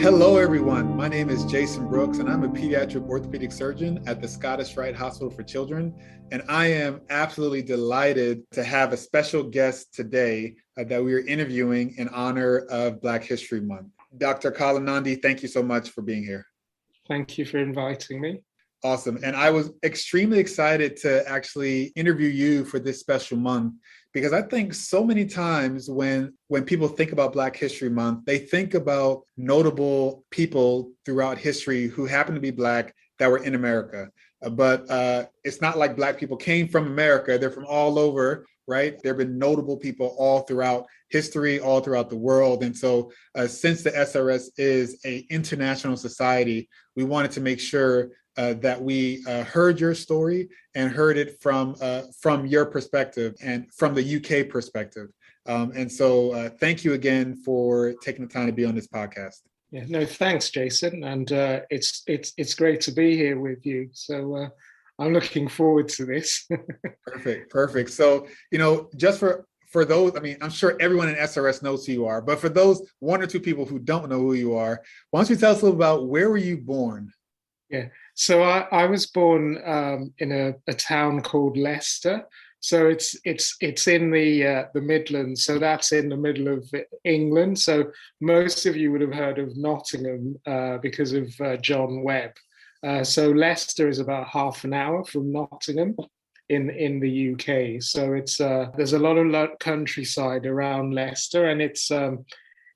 Hello, everyone. My name is Jason Brooks, and I'm a pediatric orthopedic surgeon at the Scottish Rite Hospital for Children. And I am absolutely delighted to have a special guest today that we are interviewing in honor of Black History Month. Dr. Colin Nandi, thank you so much for being here. Thank you for inviting me. Awesome. And I was extremely excited to actually interview you for this special month, because I think so many times when people think about Black History Month, they think about notable people throughout history who happen to be Black that were in America. But it's not like Black people came from America. They're from all over, right? There have been notable people all throughout history, all throughout the world. And so since the SRS is an international society, we wanted to make sure that we heard your story and heard it from your perspective and from the UK perspective. And so thank you again for taking the time to be on this podcast. Yeah, no, thanks, Jason. And it's great to be here with you. So I'm looking forward to this. Perfect. So, just for those, I mean, I'm sure everyone in SRS knows who you are, but for those one or two people who don't know who you are, why don't you tell us a little about where were you born? Yeah, so I was born in a town called Leicester. So it's in the Midlands. So that's in the middle of England. So most of you would have heard of Nottingham because of John Webb. So Leicester is about half an hour from Nottingham in the UK. So it's there's a lot of countryside around Leicester, and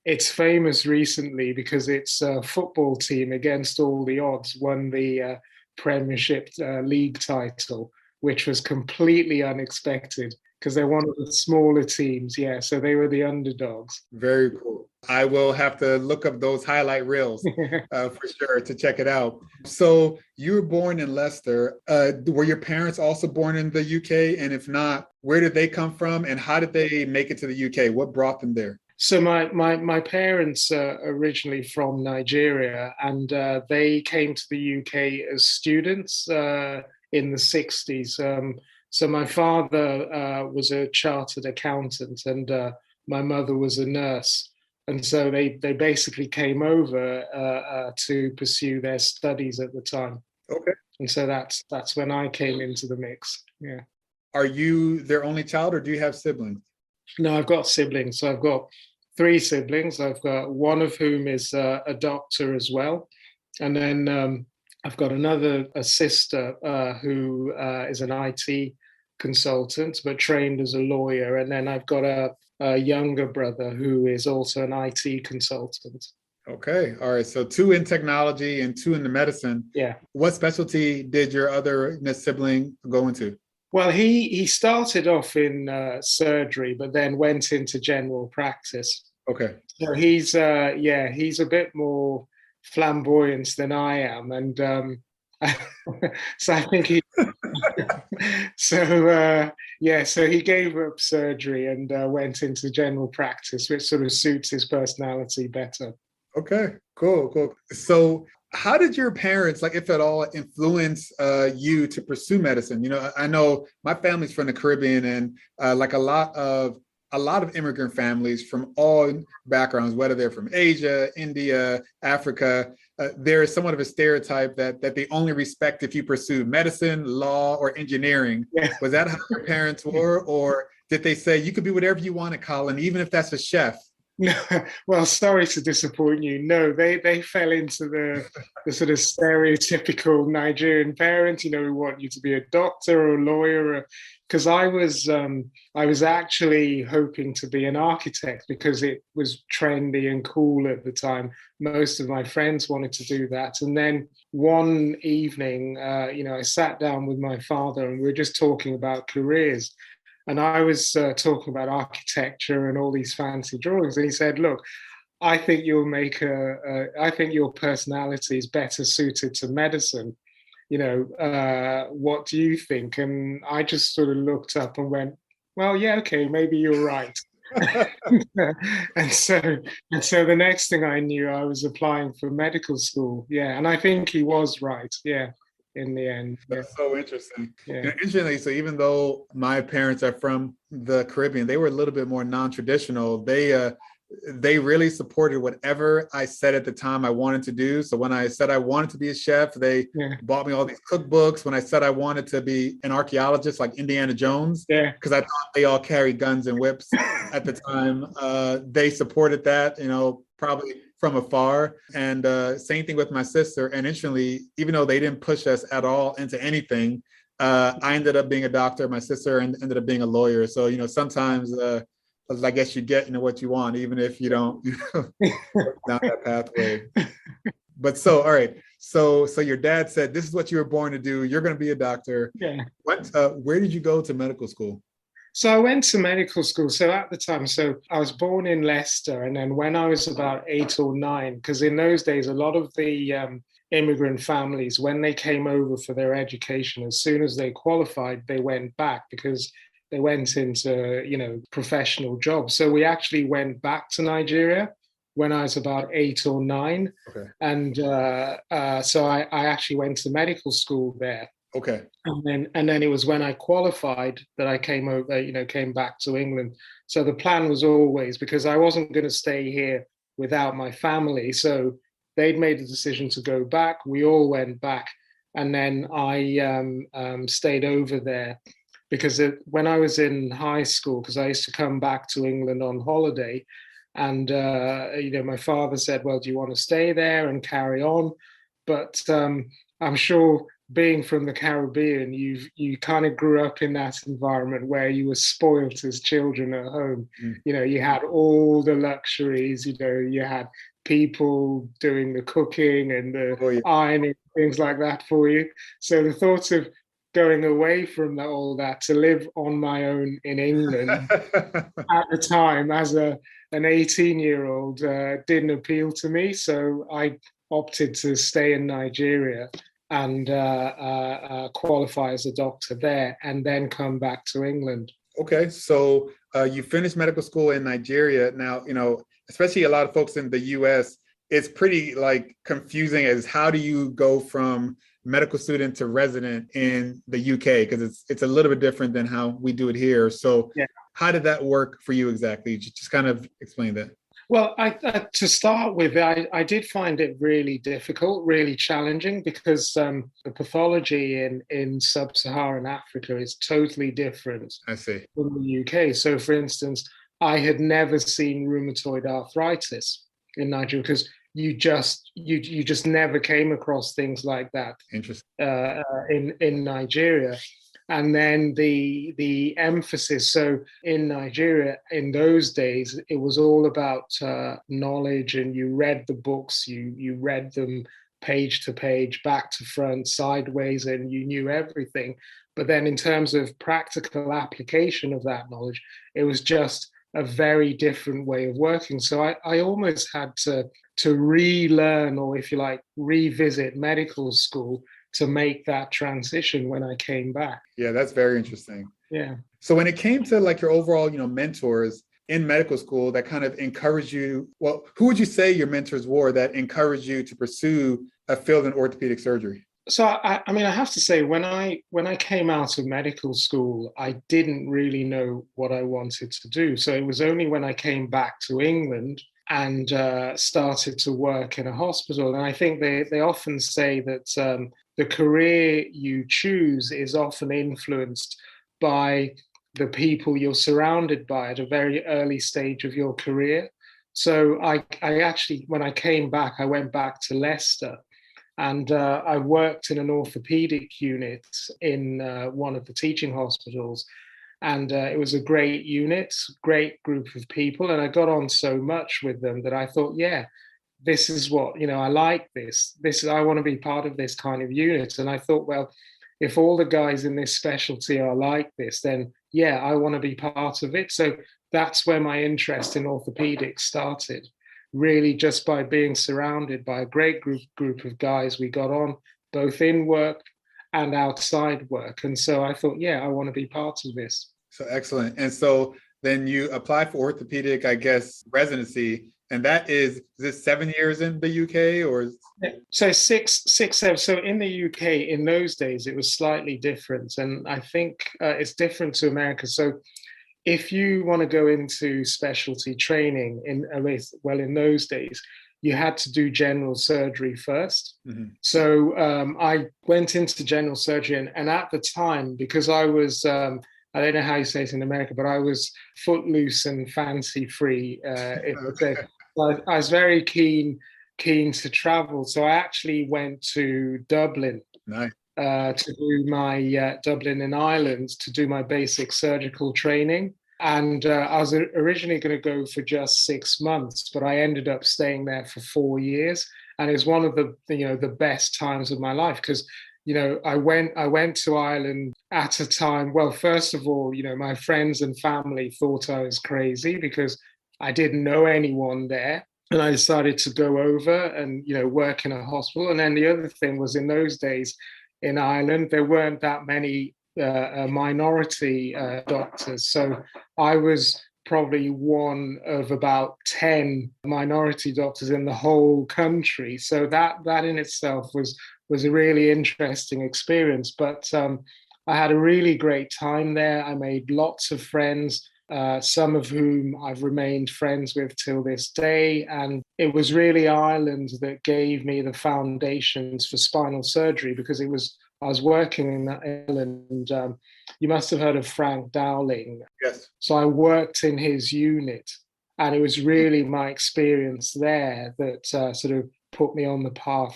it's famous recently because its football team, against all the odds, won the Premiership League title, which was completely unexpected because they're one of the smaller teams. Yeah, so they were the underdogs. Very cool. I will have to look up those highlight reels for sure to check it out. So you were born in Leicester. Were your parents also born in the UK? And if not, where did they come from? And how did they make it to the UK? What brought them there? So my parents are originally from Nigeria, and they came to the UK as students in the 60s. So my father was a chartered accountant, and my mother was a nurse. And so they basically came over to pursue their studies at the time. Okay. And so that's when I came into the mix. Yeah. Are you their only child, or do you have siblings? No, I've got siblings. So I've got 3 siblings. I've got one of whom is a doctor as well. And then I've got a sister who is an IT consultant, but trained as a lawyer. And then I've got a younger brother who is also an IT consultant. Okay. All right. So 2 in technology and 2 in the medicine. Yeah. What specialty did your other sibling go into? Well, he started off in surgery, but then went into general practice. Okay. So he's a bit more flamboyant than I am, and so I think so he gave up surgery and went into general practice, which sort of suits his personality better. Okay, cool. So how did your parents, like, if at all, influence you to pursue medicine? I know my family's from the Caribbean, and like a lot of immigrant families from all backgrounds, whether they're from Asia, India, Africa, there is somewhat of a stereotype that they only respect if you pursue medicine, law, or engineering. Yeah. Was that how your parents were, or did they say you could be whatever you want, Colin, even if that's a chef? No, well, sorry to disappoint you. No, they fell into the sort of stereotypical Nigerian parent. We want you to be a doctor or a lawyer. Because I was actually hoping to be an architect because it was trendy and cool at the time. Most of my friends wanted to do that. And then one evening, I sat down with my father and we were just talking about careers. And I was talking about architecture and all these fancy drawings. And he said, look, I think I think your personality is better suited to medicine. What do you think? And I just sort of looked up and went, well, yeah, okay, maybe you're right. and so the next thing I knew, I was applying for medical school. Yeah. And I think he was right. Yeah. In the end. That's so interesting. Yeah. Interestingly, so even though my parents are from the Caribbean, they were a little bit more non-traditional. They they really supported whatever I said at the time I wanted to do. So when I said I wanted to be a chef, they Yeah. bought me all these cookbooks. When I said I wanted to be an archaeologist like Indiana Jones, Yeah. because I thought they all carried guns and whips at the time, they supported that, probably from afar. And same thing with my sister. And interestingly, even though they didn't push us at all into anything, I ended up being a doctor. My sister ended up being a lawyer. So, sometimes I guess you get what you want, even if you don't down that pathway. But so, all right. So your dad said, this is what you were born to do. You're going to be a doctor. Yeah. Where did you go to medical school? So I went to medical school. So at the time, I was born in Leicester. And then when I was about 8 or 9, because in those days, a lot of the immigrant families, when they came over for their education, as soon as they qualified, they went back because they went into, professional jobs. So we actually went back to Nigeria when I was about 8 or 9. Okay. And so I actually went to medical school there. Okay. And then it was when I qualified that I came over, came back to England. So the plan was always, because I wasn't going to stay here without my family. So they'd made the decision to go back. We all went back. And then I stayed over there because when I was in high school, because I used to come back to England on holiday, and my father said, well, do you want to stay there and carry on? But I'm sure, being from the Caribbean, you kind of grew up in that environment where you were spoilt as children at home. You had all the luxuries. You had people doing the cooking and the ironing, things like that for you. So the thought of going away from all that to live on my own in England at the time as an 18-year-old didn't appeal to me. So I opted to stay in Nigeria and qualify as a doctor there, and then come back to England. Okay, so you finished medical school in Nigeria. Now, especially a lot of folks in the US, it's pretty confusing as how do you go from medical student to resident in the UK, because it's a little bit different than how we do it here. So yeah. How did that work for you exactly? Just kind of explain that. Well, to start with, I did find it really difficult, really challenging, because the pathology in sub-Saharan Africa is totally different. I see. From the UK. So, for instance, I had never seen rheumatoid arthritis in Nigeria because you just never came across things like that. Interesting. In Nigeria. And then the emphasis. So in Nigeria, in those days, it was all about knowledge, and you read the books, you read them page to page, back to front, sideways, and you knew everything. But then in terms of practical application of that knowledge, it was just a very different way of working. So I almost had to relearn, or if you like, revisit medical school to make that transition when I came back. Yeah, that's very interesting. Yeah. So when it came to your overall, mentors in medical school that kind of encouraged you, well, who would you say your mentors were that encouraged you to pursue a field in orthopedic surgery? So I have to say, when I came out of medical school, I didn't really know what I wanted to do. So it was only when I came back to England and started to work in a hospital. And I think they often say that the career you choose is often influenced by the people you're surrounded by at a very early stage of your career. So I actually, when I came back, I went back to Leicester, and I worked in an orthopedic unit in one of the teaching hospitals. And it was a great unit, great group of people. And I got on so much with them that I thought, yeah, this is what, I like this. I want to be part of this kind of unit. And I thought, well, if all the guys in this specialty are like this, then yeah, I want to be part of it. So that's where my interest in orthopedics started, really just by being surrounded by a great group of guys. We got on both in work and outside work. And so I thought, yeah, I want to be part of this. So excellent. And so then you apply for orthopedic, I guess, residency. And that is this 7 years in the UK or? So six, 7. So in the UK, in those days, it was slightly different. And I think it's different to America. So if you want to go into specialty training in those days, you had to do general surgery first. Mhm. So I went into general surgery, and at the time, because I was, I don't know how you say it in America, but I was footloose and fancy free. I was very keen to travel. So I actually went to Dublin Nice. to do my Dublin in Ireland to do my basic surgical training. And I was originally going to go for just 6 months, but I ended up staying there for 4 years, and it was one of the best times of my life because I went to Ireland at a time. Well, first of all, my friends and family thought I was crazy because I didn't know anyone there. And I decided to go over and work in a hospital. And then the other thing was, in those days in Ireland, there weren't that many minority doctors. So I was probably one of about 10 minority doctors in the whole country. So that in itself was a really interesting experience. But I had a really great time there. I made lots of friends. Some of whom I've remained friends with till this day. And it was really Ireland that gave me the foundations for spinal surgery because I was working in Ireland. You must have heard of Frank Dowling. Yes. So I worked in his unit, and it was really my experience there that sort of put me on the path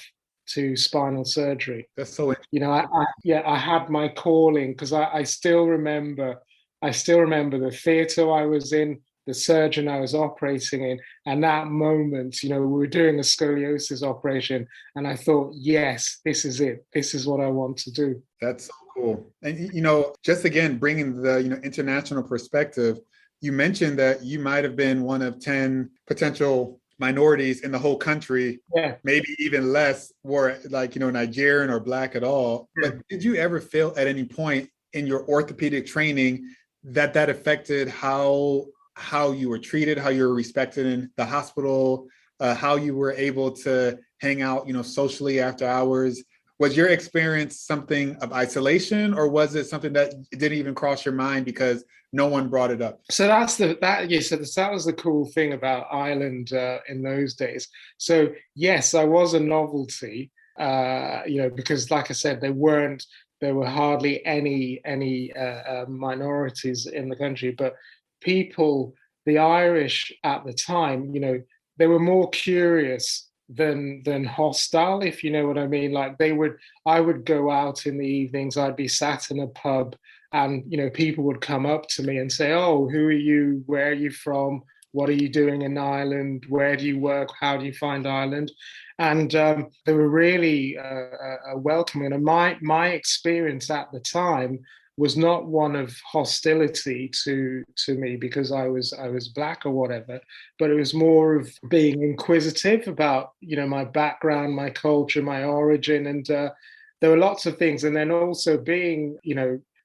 to spinal surgery. That's so I had my calling because I still remember. I still remember the theatre I was in, the surgeon I was operating in, and that moment, we were doing a scoliosis operation, and I thought, yes, this is it. This is what I want to do. That's so cool. And just again bringing the international perspective, you mentioned that you might have been one of 10 potential minorities in the whole country. Yeah. Maybe even less were like Nigerian or Black at all. Yeah. But did you ever feel at any point in your orthopedic training that affected how you were treated, how you were respected in the hospital, how you were able to hang out, socially after hours? Was your experience something of isolation, or was it something that didn't even cross your mind because no one brought it up? So that was the cool thing about Ireland in those days. So yes, I was a novelty, because like I said, there were hardly any minorities in the country, but the Irish at the time, they were more curious than hostile, if you know what I mean. Like I would go out in the evenings, I'd be sat in a pub, and people would come up to me and say, "Oh, who are you? Where are you from? What are you doing in Ireland? Where do you work? How do you find Ireland?" And they were really welcoming. And my experience at the time was not one of hostility to me because I was Black or whatever, but it was more of being inquisitive about my background, my culture, my origin, and there were lots of things. And then also being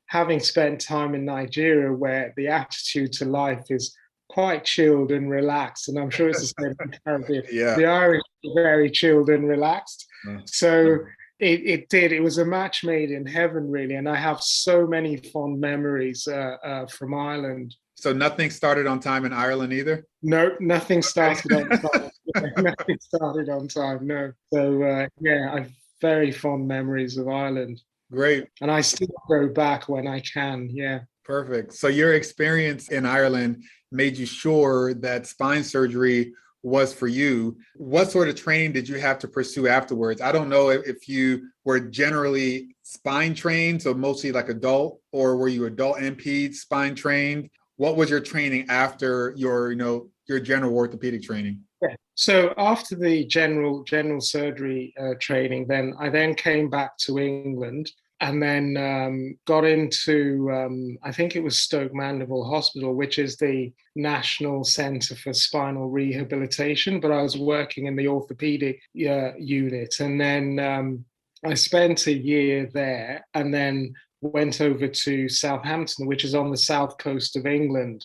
having spent time in Nigeria, where the attitude to life is quite chilled and relaxed, and I'm sure it's the same in the Caribbean. Yeah. The Irish are very chilled and relaxed. Mm. So it was a match made in heaven, really, and I have so many fond memories from Ireland. So nothing started on time in Ireland either? No, nothing started on time. Nothing started on time, no. So I've very fond memories of Ireland. Great. And I still go back when I can, yeah. Perfect. So your experience in Ireland made you sure that spine surgery was for you. What sort of training did you have to pursue afterwards? I don't know if you were generally spine trained, so mostly like adult, or were you adult and ped spine trained? What was your training after your general orthopedic training? Yeah. So after the general surgery training, then I came back to England and then got into, I think it was Stoke Mandeville Hospital, which is the National Centre for Spinal Rehabilitation, but I was working in the orthopedic unit. And then I spent a year there and then went over to Southampton, which is on the south coast of England.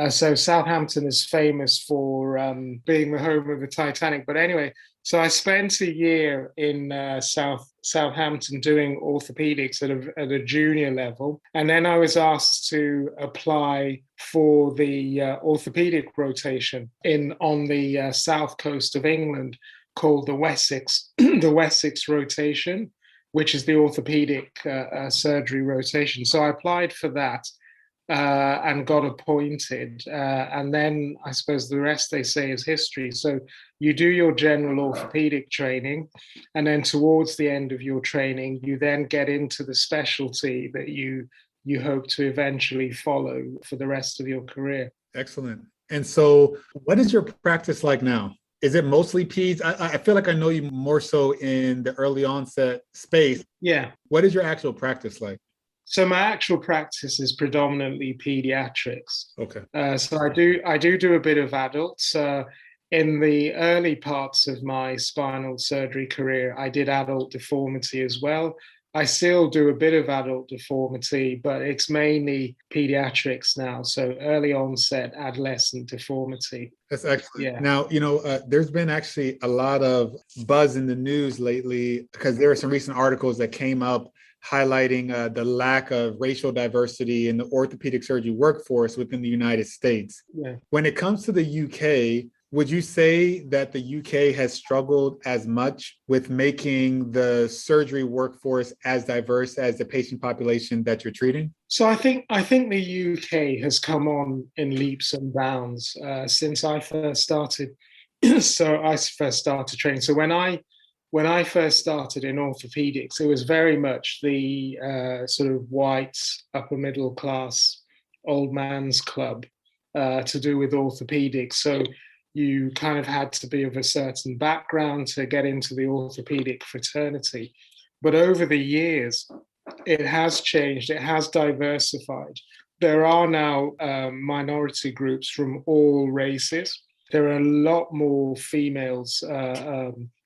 So Southampton is famous for being the home of the Titanic. But anyway, so I spent a year in Southampton doing orthopedics at a junior level. And then I was asked to apply for the orthopedic rotation on the south coast of England, called the Wessex, the Wessex rotation, which is the orthopedic surgery rotation. So I applied for that and got appointed. And then I suppose the rest, they say, is history. So you do your general orthopedic training, and then towards the end of your training, you then get into the specialty that you hope to eventually follow for the rest of your career. Excellent. And so what is your practice like now? Is it mostly peds? I feel like I know you more so in the early onset space. Yeah. What is your actual practice like? So my actual practice is predominantly pediatrics. Okay. So I do a bit of adults. In the early parts of my spinal surgery career, I did adult deformity as well. I still do a bit of adult deformity, but it's mainly pediatrics now. So early onset adolescent deformity. That's excellent. Yeah. Now, there's been actually a lot of buzz in the news lately because there are some recent articles that came up highlighting the lack of racial diversity in the orthopedic surgery workforce within the United States. Yeah. When it comes to the UK, would you say that the UK has struggled as much with making the surgery workforce as diverse as the patient population that you're treating? So I think the UK has come on in leaps and bounds since I first started. So I first started training. So when I first started in orthopedics, it was very much the sort of white upper middle class old man's club to do with orthopedics. So you kind of had to be of a certain background to get into the orthopedic fraternity. But over the years, it has changed, it has diversified. There are now minority groups from all races. There are a lot more females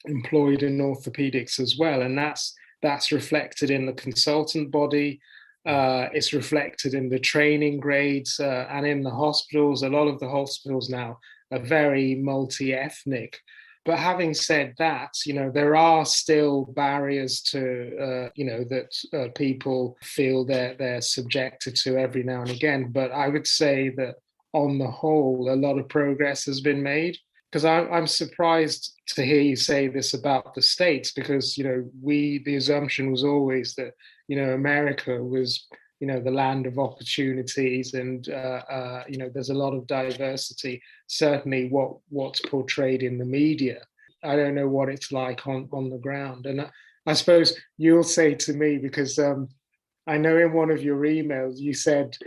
employed in orthopedics as well, and that's reflected in the consultant body. It's reflected in the training grades and in the hospitals. A lot of the hospitals now are very multi-ethnic. But having said that, there are still barriers to, that people feel they're subjected to every now and again. But I would say that on the whole, a lot of progress has been made. Because I'm surprised to hear you say this about the States, because, the assumption was always that, America was, the land of opportunities, and there's a lot of diversity. Certainly, what's portrayed in the media. I don't know what it's like on the ground, and I suppose you'll say to me, because I know in one of your emails you said,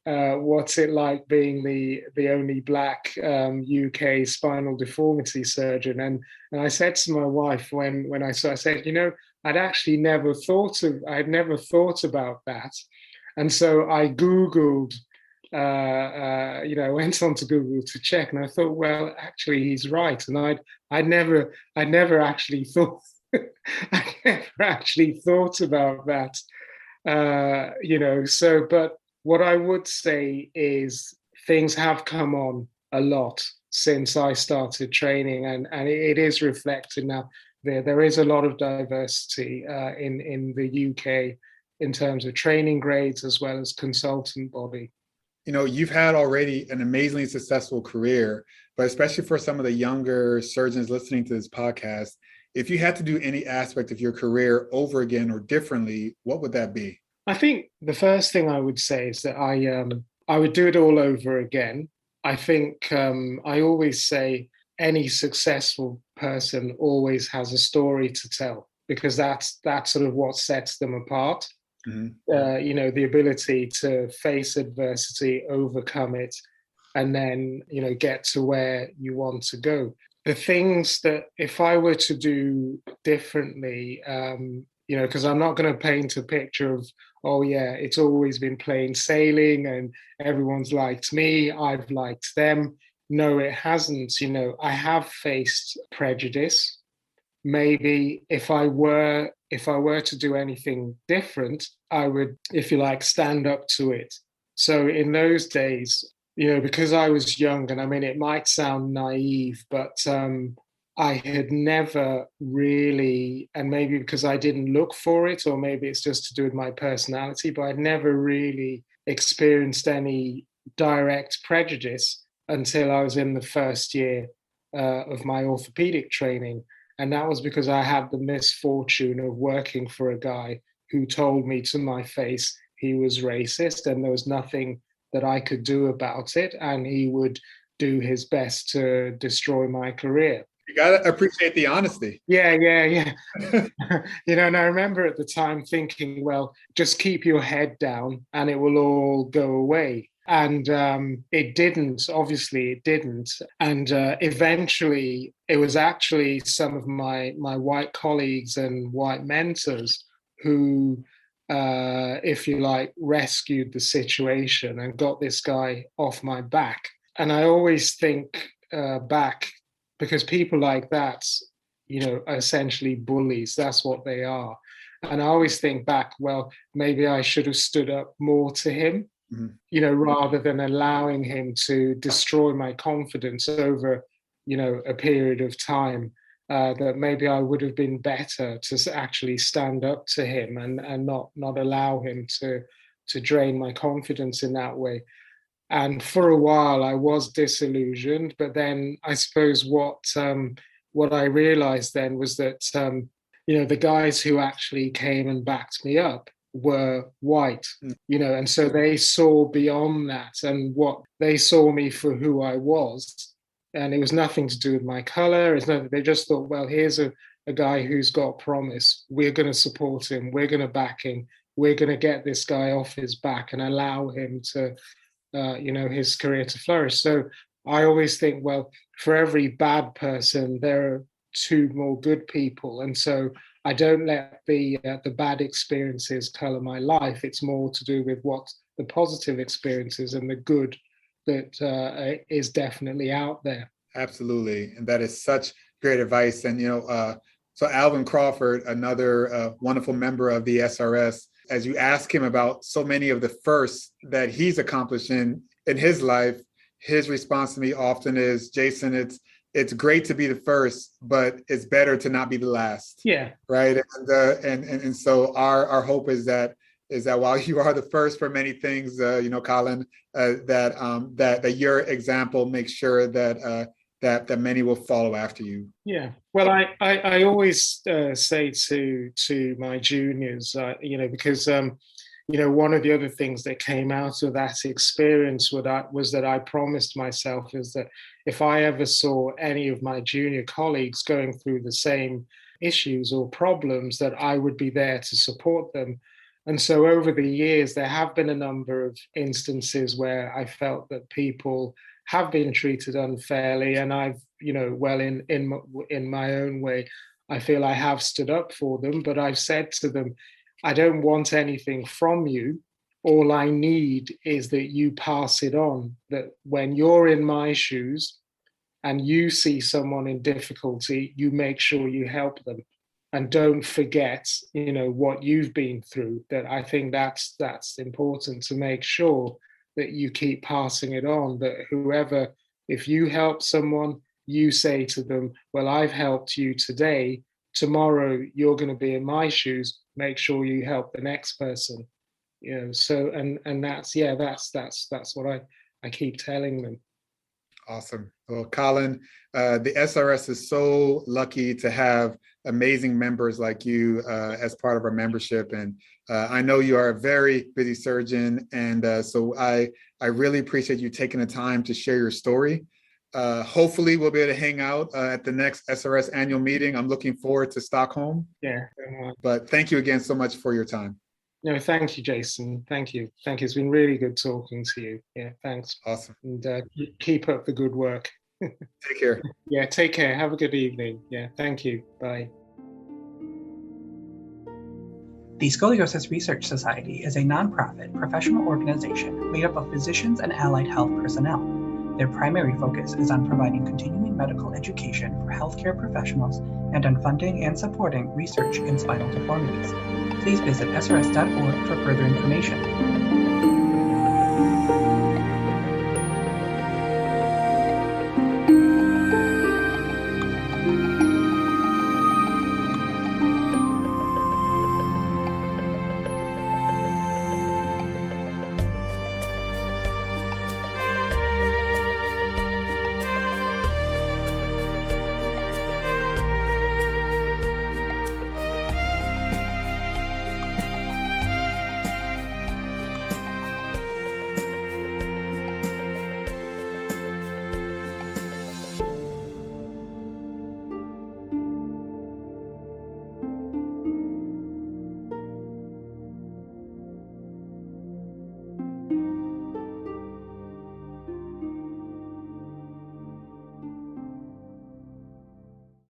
"What's it like being the only Black UK spinal deformity surgeon?" And I said to my wife when I said, I'd actually never thought about that. And so I Googled, went on to Google to check, and I thought, well, actually, he's right. And I'd never actually thought, I never actually thought about that, So, but what I would say is things have come on a lot since I started training, and it is reflected now. There is a lot of diversity in the UK in terms of training grades as well as consultant body. You've had already an amazingly successful career, but especially for some of the younger surgeons listening to this podcast, if you had to do any aspect of your career over again or differently, what would that be? I think the first thing I would say is that I would do it all over again. I think I always say any successful person always has a story to tell, because that's sort of what sets them apart. Mm-hmm. The ability to face adversity, overcome it, and then, get to where you want to go. The things that if I were to do differently, because I'm not going to paint a picture of, oh yeah, it's always been plain sailing and everyone's liked me, I've liked them. No, it hasn't. I have faced prejudice. Maybe if I were to do anything different, I would, if you like, stand up to it. So in those days, because I was young, and I mean, it might sound naive, but I had never really, and maybe because I didn't look for it, or maybe it's just to do with my personality, but I'd never really experienced any direct prejudice until I was in the first year of my orthopedic training. And that was because I had the misfortune of working for a guy who told me to my face he was racist and there was nothing that I could do about it. And he would do his best to destroy my career. You gotta appreciate the honesty. Yeah, yeah, yeah. And I remember at the time thinking, well, just keep your head down and it will all go away. And it didn't, obviously, it didn't. And eventually, it was actually some of my white colleagues and white mentors who, if you like, rescued the situation and got this guy off my back. And I always think back, because people like that, are essentially bullies. That's what they are. And I always think back, well, maybe I should have stood up more to him, rather than allowing him to destroy my confidence over, a period of time. That maybe I would have been better to actually stand up to him and not allow him to drain my confidence in that way. And for a while, I was disillusioned. But then I suppose what I realized then was that the guys who actually came and backed me up were white, and so they saw beyond that, and what they saw me for who I was. And it was nothing to do with my color. It's nothing. They just thought, well, here's a guy who's got promise. We're going to support him. We're going to back him. We're going to get this guy off his back and allow him to his career to flourish. So I always think, well, for every bad person, there are two more good people. And so I don't let the bad experiences color my life. It's more to do with what the positive experiences and the good that is definitely out there. Absolutely. And that is such great advice. And, so Alvin Crawford, another wonderful member of the SRS, as you ask him about so many of the firsts that he's accomplished in his life, his response to me often is, Jason, it's great to be the first, but it's better to not be the last. Yeah. Right. And so our hope is that while you are the first for many things, Colin, that your example makes sure that many will follow after you. Yeah. Well, I always say to my juniors, because one of the other things that came out of that experience was that I promised myself is that if I ever saw any of my junior colleagues going through the same issues or problems, that I would be there to support them. And so over the years, there have been a number of instances where I felt that people have been treated unfairly, and I've, in my own way, I feel I have stood up for them, but I've said to them, I don't want anything from you. All I need is that you pass it on, that when you're in my shoes and you see someone in difficulty, you make sure you help them. And don't forget, what you've been through. That I think that's important, to make sure that you keep passing it on. That if you help someone, you say to them, well, I've helped you today. Tomorrow you're going to be in my shoes. Make sure you help the next person. So and that's what I keep telling them. Awesome. Well, Colin, the SRS is so lucky to have amazing members like you as part of our membership. And I know you are a very busy surgeon. And so I really appreciate you taking the time to share your story. Hopefully we'll be able to hang out at the next SRS annual meeting. I'm looking forward to Stockholm. Yeah. But thank you again so much for your time. No, thank you, Jason. Thank you. It's been really good talking to you. Yeah, thanks. Awesome. And keep up the good work. Take care. Yeah, take care. Have a good evening. Yeah, thank you. Bye. The Scoliosis Research Society is a nonprofit professional organization made up of physicians and allied health personnel. Their primary focus is on providing continuing medical education for healthcare professionals and on funding and supporting research in spinal deformities. Please visit srs.org for further information.